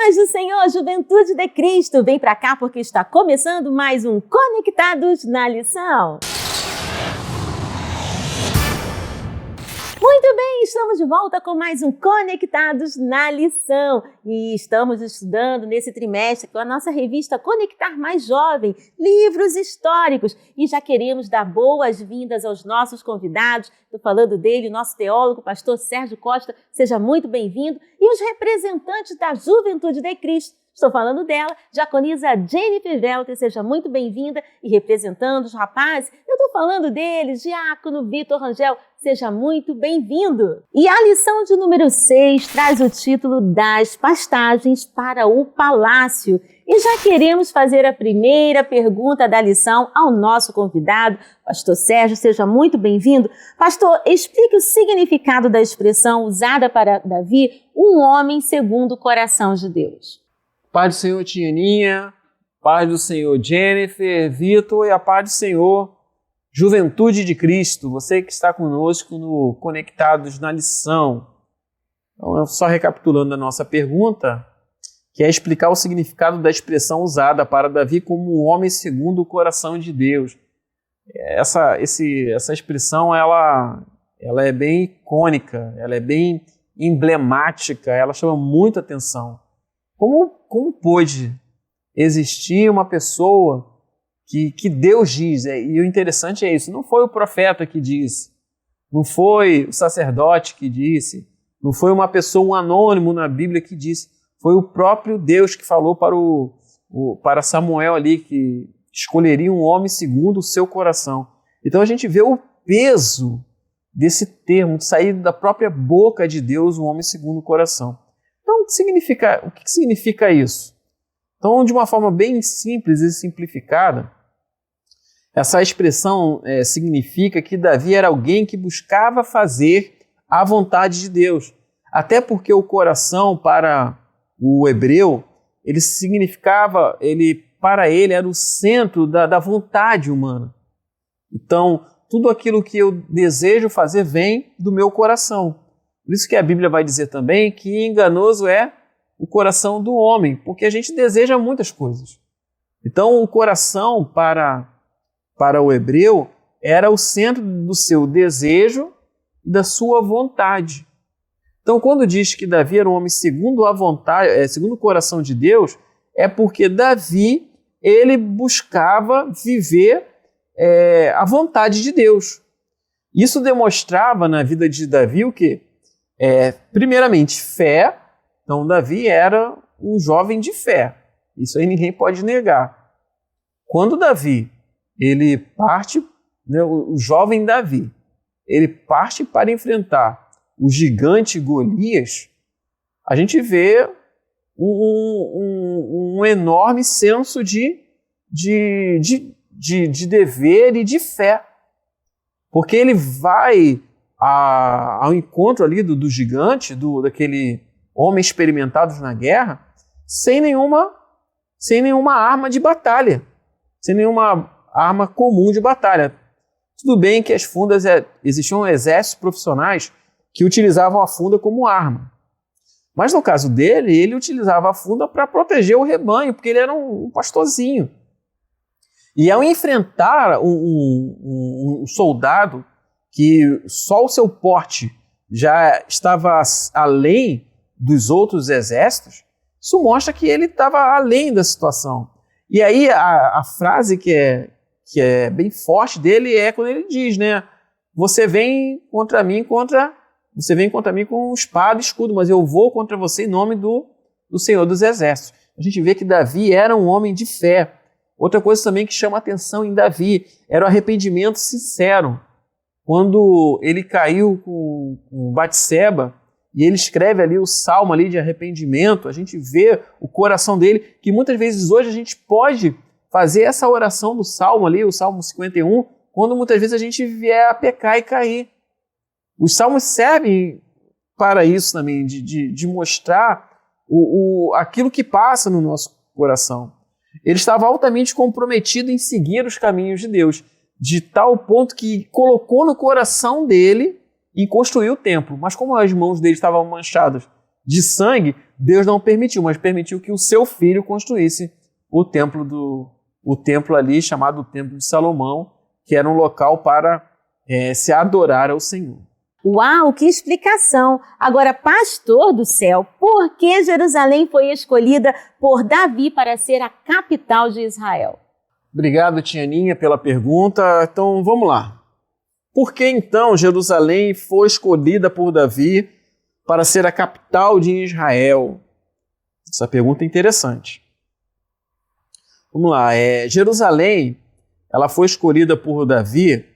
Paz do Senhor, Juventude de Cristo, vem pra cá porque está começando mais um Conectados na Lição. Muito bem, estamos de volta com mais um Conectados na Lição e estamos estudando nesse trimestre com a nossa revista Conectar Mais Jovem, livros históricos, e já queremos dar boas-vindas aos nossos convidados. Estou falando dele, o nosso teólogo, pastor Sérgio Costa, seja muito bem-vindo, e os representantes da Juventude de Cristo. Estou falando dela, diaconisa Jennifer Velter, seja muito bem-vinda, e representando os rapazes, eu estou falando deles, diácono Vitor Rangel, seja muito bem-vindo. E a lição de número 6 traz o título Das Pastagens para o Palácio. E já queremos fazer a primeira pergunta da lição ao nosso convidado, pastor Sérgio, seja muito bem-vindo. Pastor, explique o significado da expressão usada para Davi, um homem segundo o coração de Deus. Paz do Senhor, Tianinha, paz do Senhor, Jennifer, Vitor, e a paz do Senhor, Juventude de Cristo, você que está conosco no Conectados na Lição. Então, só recapitulando a nossa pergunta, que é explicar o significado da expressão usada para Davi como um homem segundo o coração de Deus. Essa expressão, ela é bem icônica, ela é bem emblemática, ela chama muita atenção. Como pôde existir uma pessoa que Deus diz, e o interessante é isso, não foi o profeta que disse, não foi o sacerdote que disse, não foi uma pessoa, um anônimo na Bíblia que disse, foi o próprio Deus que falou para Samuel ali, que escolheria um homem segundo o seu coração. Então a gente vê o peso desse termo, de sair da própria boca de Deus, um homem segundo o coração. Então, o que significa isso? Então, de uma forma bem simples e simplificada, essa expressão significa que Davi era alguém que buscava fazer a vontade de Deus. Até porque o coração, para o hebreu, ele significava, para ele era o centro da vontade humana. Então, tudo aquilo que eu desejo fazer vem do meu coração. Por isso que a Bíblia vai dizer também que enganoso é o coração do homem, porque a gente deseja muitas coisas. Então, o coração para o hebreu era o centro do seu desejo e da sua vontade. Então, quando diz que Davi era um homem segundo a vontade, segundo o coração de Deus, é porque Davi ele buscava viver a vontade de Deus. Isso demonstrava na vida de Davi o quê? Primeiramente, fé. Então, Davi era um jovem de fé. Isso aí ninguém pode negar. Quando Davi, ele parte, o jovem Davi, ele parte para enfrentar o gigante Golias, a gente vê um enorme senso de dever e de fé. Porque ele vai ao encontro ali do gigante, daquele homem experimentado na guerra, sem nenhuma arma de batalha, sem nenhuma arma comum de batalha. Tudo bem que as fundas, existiam exércitos profissionais que utilizavam a funda como arma. Mas no caso dele, ele utilizava a funda para proteger o rebanho, porque ele era um pastorzinho. E ao enfrentar um soldado que só o seu porte já estava além dos outros exércitos, isso mostra que ele estava além da situação. E aí a frase que é bem forte dele é quando ele diz, você vem contra mim com espada e escudo, mas eu vou contra você em nome do Senhor dos Exércitos. A gente vê que Davi era um homem de fé. Outra coisa também que chama a atenção em Davi era o arrependimento sincero. Quando ele caiu com Batseba e ele escreve ali o salmo ali de arrependimento, a gente vê o coração dele, que muitas vezes hoje a gente pode fazer essa oração do salmo ali, o Salmo 51, quando muitas vezes a gente vier a pecar e cair. Os salmos servem para isso também, de mostrar aquilo que passa no nosso coração. Ele estava altamente comprometido em seguir os caminhos de Deus, de tal ponto que colocou no coração dele em construir o templo. Mas como as mãos dele estavam manchadas de sangue, Deus não permitiu, mas permitiu que o seu filho construísse o templo ali chamado Templo de Salomão, que era um local para se adorar ao Senhor. Uau, que explicação! Agora, pastor do céu, por que Jerusalém foi escolhida por Davi para ser a capital de Israel? Obrigado, Tianinha, pela pergunta. Então, vamos lá. Por que, então, Jerusalém foi escolhida por Davi para ser a capital de Israel? Essa pergunta é interessante. Vamos lá. Jerusalém, ela foi escolhida por Davi.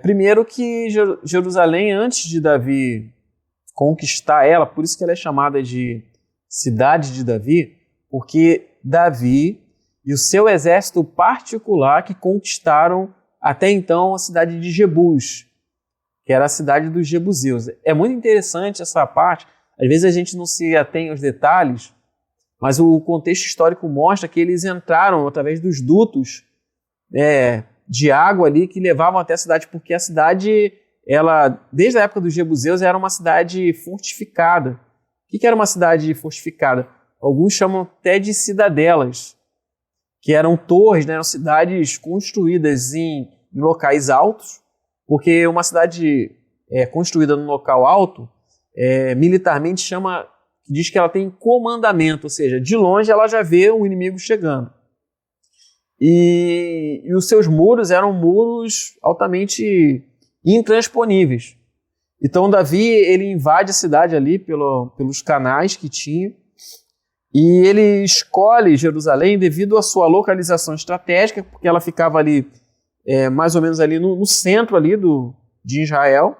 Primeiro que Jerusalém, antes de Davi conquistar ela, por isso que ela é chamada de cidade de Davi, porque Davi e o seu exército particular que conquistaram até então a cidade de Jebus, que era a cidade dos jebuseus. É muito interessante essa parte, às vezes a gente não se atém aos detalhes, mas o contexto histórico mostra que eles entraram através dos dutos de água ali que levavam até a cidade, porque a cidade, ela, desde a época dos jebuseus, era uma cidade fortificada. O que era uma cidade fortificada? Alguns chamam até de cidadelas, que eram torres, né? Eram cidades construídas em locais altos, porque uma cidade construída num local alto, militarmente diz que ela tem comandamento, ou seja, de longe ela já vê o inimigo chegando. E os seus muros eram muros altamente intransponíveis. Então Davi, ele invade a cidade ali pelos canais que tinha, e ele escolhe Jerusalém devido à sua localização estratégica, porque ela ficava ali mais ou menos ali no centro ali de Israel,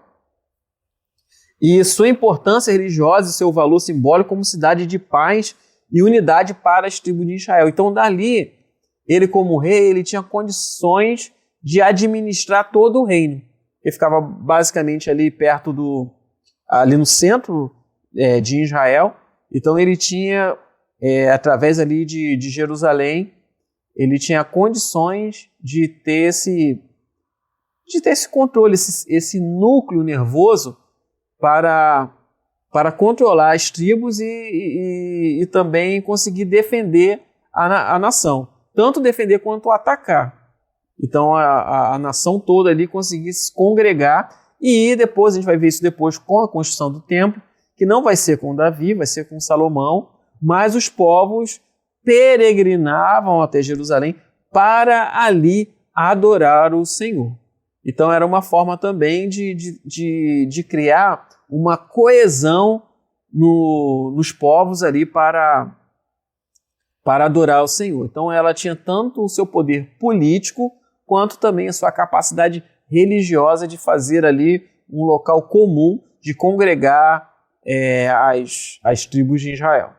e sua importância religiosa e seu valor simbólico como cidade de paz e unidade para as tribos de Israel. Então dali, ele como rei, ele tinha condições de administrar todo o reino. Ele ficava basicamente ali perto ali no centro de Israel. Então ele tinha, através ali de Jerusalém, ele tinha condições de ter esse controle, esse núcleo nervoso para controlar as tribos e também conseguir defender a nação. Tanto defender quanto atacar. Então a nação toda ali conseguir se congregar, e depois, a gente vai ver isso depois com a construção do templo, que não vai ser com Davi, vai ser com Salomão, mas os povos peregrinavam até Jerusalém para ali adorar o Senhor. Então era uma forma também de criar uma coesão nos povos ali para adorar o Senhor. Então ela tinha tanto o seu poder político, quanto também a sua capacidade religiosa de fazer ali um local comum, de congregar as tribos de Israel.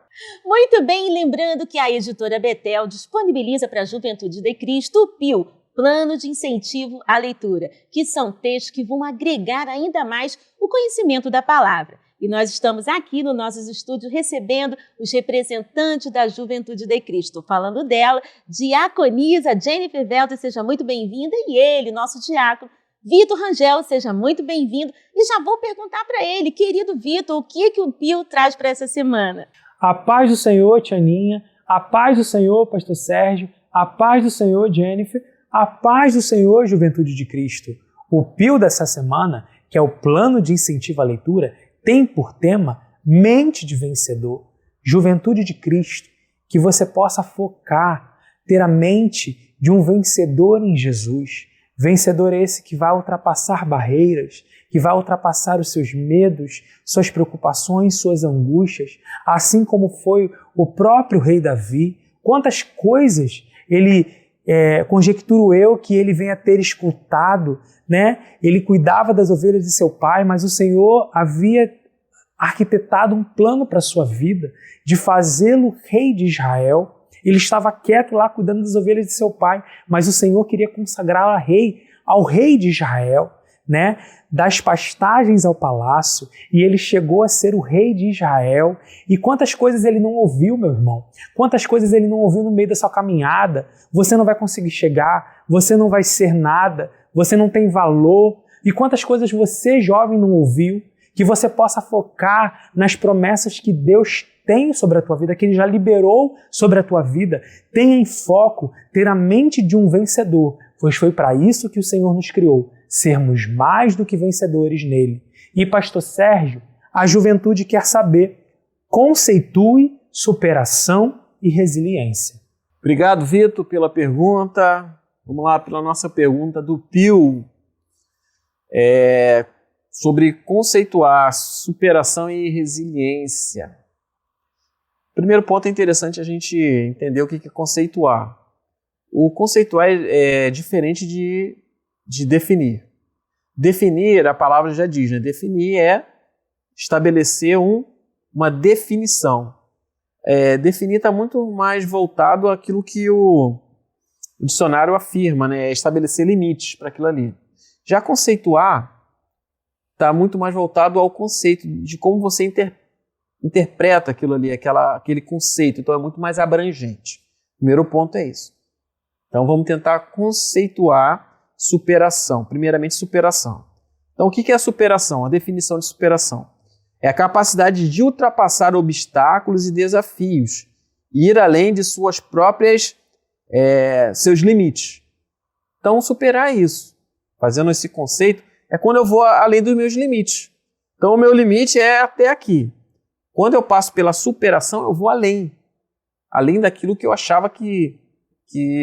Muito bem, lembrando que a editora Betel disponibiliza para a Juventude de Cristo o PIL, Plano de Incentivo à Leitura, que são textos que vão agregar ainda mais o conhecimento da palavra. E nós estamos aqui nos nossos estúdios recebendo os representantes da Juventude de Cristo. Falando dela, diaconisa Jennifer Velter, seja muito bem-vinda, e ele, nosso diácono, Vitor Rangel, seja muito bem-vindo. E já vou perguntar para ele, querido Vitor, o que o PIL traz para essa semana? A paz do Senhor, Tianinha, a paz do Senhor, pastor Sérgio, a paz do Senhor, Jennifer, a paz do Senhor, Juventude de Cristo. O PIL dessa semana, que é o Plano de Incentivo à Leitura, tem por tema Mente de Vencedor, Juventude de Cristo, que você possa focar, ter a mente de um vencedor em Jesus. Vencedor esse que vai ultrapassar barreiras, que vai ultrapassar os seus medos, suas preocupações, suas angústias, assim como foi o próprio rei Davi. Quantas coisas conjecturo eu que ele venha ter escutado, né? Ele cuidava das ovelhas de seu pai, mas o Senhor havia arquitetado um plano para a sua vida, de fazê-lo rei de Israel. Ele estava quieto lá cuidando das ovelhas de seu pai, mas o Senhor queria consagrá-lo ao rei de Israel, né? Das pastagens ao palácio, e ele chegou a ser o rei de Israel. E quantas coisas ele não ouviu, meu irmão? Quantas coisas ele não ouviu no meio da sua caminhada? Você não vai conseguir chegar, você não vai ser nada, você não tem valor. E quantas coisas você, jovem, não ouviu? Que você possa focar nas promessas que Deus tem sobre a tua vida, que Ele já liberou sobre a tua vida. Tenha em foco ter a mente de um vencedor, pois foi para isso que o Senhor nos criou, sermos mais do que vencedores nele. E pastor Sérgio, a juventude quer saber, conceitue superação e resiliência. Obrigado, Vitor, pela pergunta. Vamos lá pela nossa pergunta do Pio. Sobre conceituar superação e resiliência. Primeiro ponto, é interessante a gente entender o que é conceituar. O conceituar é diferente de definir. Definir, a palavra já diz, né? Definir é estabelecer uma definição. Definir está muito mais voltado àquilo que o dicionário afirma, né? É estabelecer limites para aquilo ali. Já conceituar está muito mais voltado ao conceito de como você interpreta aquilo ali, aquele conceito. Então é muito mais abrangente. O primeiro ponto é isso. Então vamos tentar conceituar superação. Primeiramente, superação. Então o que é a superação? A definição de superação é a capacidade de ultrapassar obstáculos e desafios e ir além de suas próprias seus limites. Então superar isso, fazendo esse conceito, é quando eu vou além dos meus limites. Então o meu limite é até aqui. Quando eu passo pela superação, eu vou além daquilo que eu achava que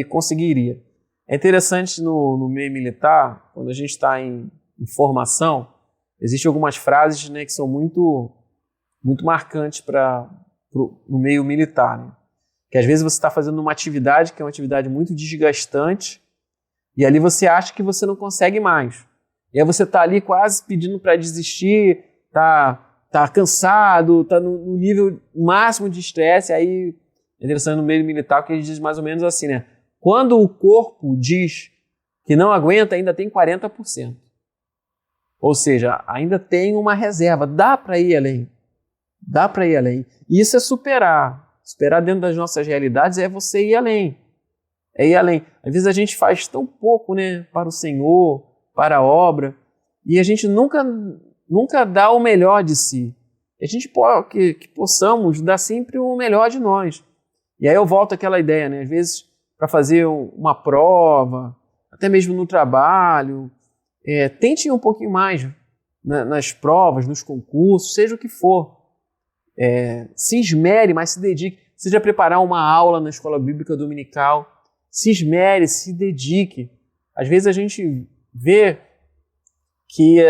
conseguiria. É interessante no meio militar, quando a gente está em formação, existem algumas frases, né, que são muito, muito marcantes no meio militar. Né? Que às vezes você está fazendo uma atividade que é uma atividade muito desgastante e ali você acha que você não consegue mais. E aí você está ali quase pedindo para desistir, tá cansado, está no nível máximo de estresse. Aí é interessante no meio militar que ele diz mais ou menos assim, né? Quando o corpo diz que não aguenta, ainda tem 40%. Ou seja, ainda tem uma reserva, dá para ir além. Dá para ir além. E isso é superar. Superar dentro das nossas realidades é você ir além. É ir além. Às vezes a gente faz tão pouco, né, para o Senhor, para a obra, e a gente nunca dá o melhor de si. A gente que possamos dar sempre o melhor de nós. E aí eu volto àquela ideia, né? Às vezes, para fazer uma prova, até mesmo no trabalho, tente ir um pouquinho mais nas provas, nos concursos, seja o que for. Se esmere, mas se dedique. Seja preparar uma aula na escola bíblica dominical, se esmere, se dedique. Às vezes a gente vê que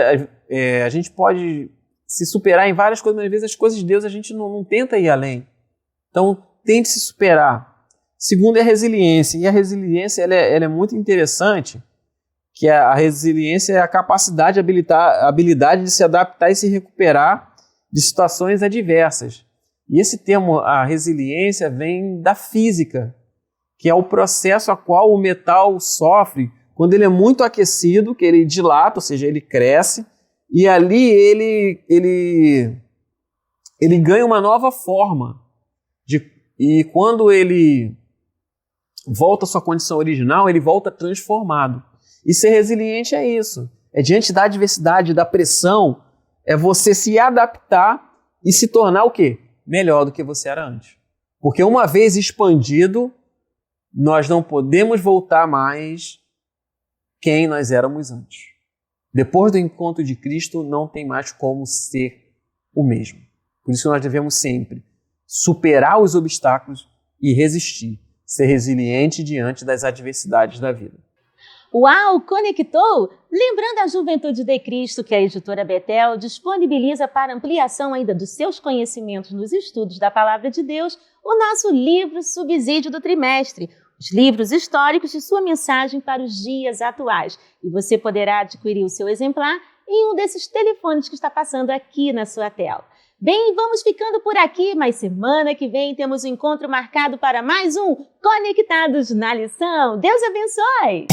a gente pode se superar em várias coisas, mas às vezes as coisas de Deus a gente não tenta ir além. Então, tente se superar. Segundo é a resiliência. E a resiliência ela é muito interessante, que a resiliência é a capacidade, a habilidade de se adaptar e se recuperar de situações adversas. E esse termo, a resiliência, vem da física, que é o processo a qual o metal sofre quando ele é muito aquecido, que ele dilata, ou seja, ele cresce, e ali ele ganha uma nova forma. E quando ele volta à sua condição original, ele volta transformado. E ser resiliente é isso. É diante da adversidade, da pressão, é você se adaptar e se tornar o quê? Melhor do que você era antes. Porque uma vez expandido, nós não podemos voltar mais quem nós éramos antes. Depois do encontro de Cristo, não tem mais como ser o mesmo. Por isso nós devemos sempre superar os obstáculos e resistir, ser resiliente diante das adversidades da vida. Uau, conectou? Lembrando a Juventude de Cristo que a editora Betel disponibiliza para ampliação ainda dos seus conhecimentos nos estudos da Palavra de Deus, o nosso livro Subsídio do Trimestre, os livros históricos de sua mensagem para os dias atuais. E você poderá adquirir o seu exemplar em um desses telefones que está passando aqui na sua tela. Bem, vamos ficando por aqui, mas semana que vem temos um encontro marcado para mais um Conectados na Lição. Deus abençoe!